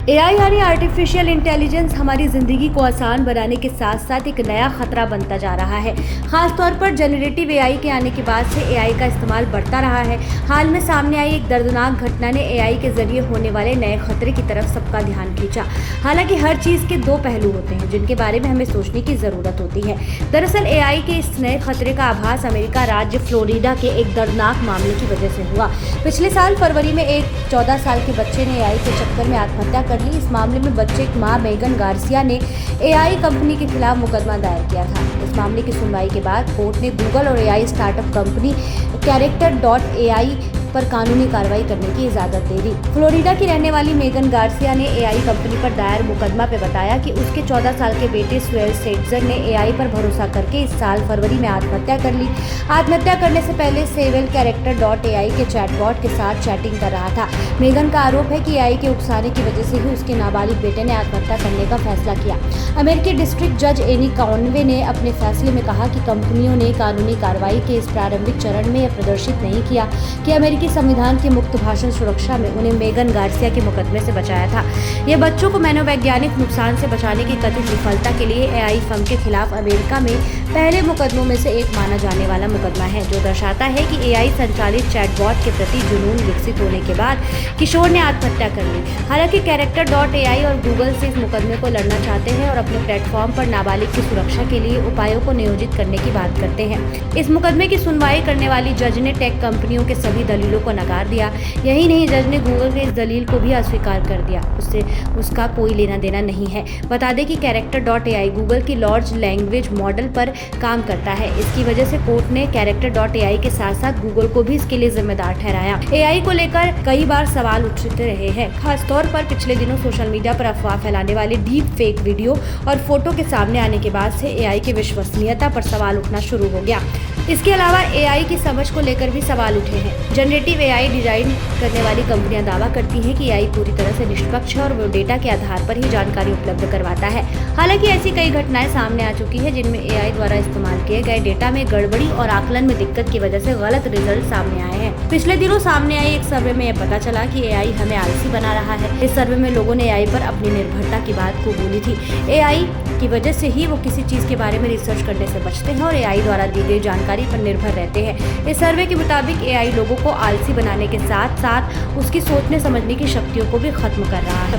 AI यानी artificial intelligence हमारी ज़िंदगी को आसान बनाने के साथ साथ एक नया खतरा बनता जा रहा है। खास तौर पर जनरेटिव एआई के आने के बाद से एआई का इस्तेमाल बढ़ता रहा है। हाल में सामने आई एक दर्दनाक घटना ने एआई के जरिए होने वाले नए खतरे की तरफ सबका ध्यान खींचा। हालांकि हर चीज़ के दो पहलू होते हैं जिनके बारे में हमें सोचने की ज़रूरत होती है। दरअसल एआई के इस नए खतरे का आभास अमेरिका राज्य फ्लोरिडा के एक दर्दनाक मामले की वजह से हुआ। पिछले साल फरवरी में एक 14 साल के बच्चे ने एआई के चक्कर में आत्महत्या कर ली। इस मामले में बच्चे की मां मेगन गार्सिया ने एआई कंपनी के खिलाफ मुकदमा दायर किया था। इस मामले की सुनवाई के बाद कोर्ट ने गूगल और एआई स्टार्टअप कंपनी कैरेक्टर.एआई पर कानूनी कार्रवाई करने की इजाजत दे दी। फ्लोरिडा की रहने वाली मेगन गार्सिया ने एआई कंपनी पर दायर मुकदमा पे बताया कि उसके 14 साल के बेटे स्वेल सेट्जर ने एआई पर भरोसा करके इस साल फरवरी में आत्महत्या कर ली। आत्महत्या करने से पहले सेवेल कैरेक्टर.एआई के चैटबॉट के साथ चैटिंग कर रहा था। मेगन का आरोप है कि एआई के उकसाने की वजह से ही उसके नाबालिग बेटे ने आत्महत्या करने का फैसला किया। अमेरिकी डिस्ट्रिक्ट जज एनी कॉनवे ने अपने फैसले में कहा कि कंपनियों ने कानूनी कार्रवाई के इस प्रारंभिक चरण में यह प्रदर्शित नहीं किया कि अमेरिकी संविधान की मुक्त भाषण सुरक्षा में उन्हें मेगन गार्सिया के मुकदमे से बचाया था। यह बच्चों को मनोवैज्ञानिक नुकसान से बचाने की कथित विफलता के लिए एआई फर्म के खिलाफ अमेरिका में पहले मुकदमों में से एक माना जाने वाला मुकदमा है, जो दर्शाता है कि एआई संचालित चैटबॉट के प्रति जुनून विकसित होने के बाद किशोर ने आत्महत्या कर ली। हालांकि कैरेक्टर.एआई और गूगल से इस मुकदमे को लड़ना चाहते हैं और अपने प्लेटफॉर्म पर नाबालिग की सुरक्षा के लिए उपायों को नियोजित करने की बात करते हैं। इस मुकदमे की सुनवाई करने वाली जज ने टेक कंपनियों के सभी दलीलों को नकार दिया। यही नहीं, जज ने गूगल के इस दलील को भी अस्वीकार कर दिया। उससे उसका कोई लेना देना नहीं है। बता दें कि कैरेक्टर.एआई गूगल की लार्ज लैंग्वेज मॉडल पर काम करता है। इसकी वजह से कोर्ट ने कैरेक्टर.एआई के साथ साथ गूगल को भी इसके लिए जिम्मेदार ठहराया। एआई को लेकर कई बार सवाल उठते रहे हैं। खासतौर पर पिछले दिनों सोशल मीडिया पर अफवाह फैलाने वाले डीप फेक वीडियो और फोटो के सामने आने के बाद से एआई की विश्वसनीयता पर सवाल उठना शुरू हो गया। इसके अलावा एआई की समझ को लेकर भी सवाल उठे हैं। जनरेटिव एआई डिजाइन करने वाली कंपनियां दावा करती हैं कि एआई पूरी तरह से निष्पक्ष है और वो डेटा के आधार पर ही जानकारी उपलब्ध करवाता है। हालांकि ऐसी कई घटनाएं सामने आ चुकी है जिनमें एआई द्वारा इस्तेमाल किए गए डेटा में गड़बड़ी और आकलन में दिक्कत की वजह से गलत रिजल्ट सामने आए हैं। पिछले दिनों सामने आई एक सर्वे में यह पता चला कि एआई हमें आलसी बना रहा है। इस सर्वे में लोगों ने एआई पर अपनी निर्भरता की बात को बोली थी। एआई की वजह से ही वो किसी चीज के बारे में रिसर्च करने से बचते हैं और एआई द्वारा दी गई जानकारी पर निर्भर रहते हैं। इस सर्वे के मुताबिक एआई लोगों को आलसी बनाने के साथ साथ उसकी सोचने समझने की शक्तियों को भी खत्म कर रहा है।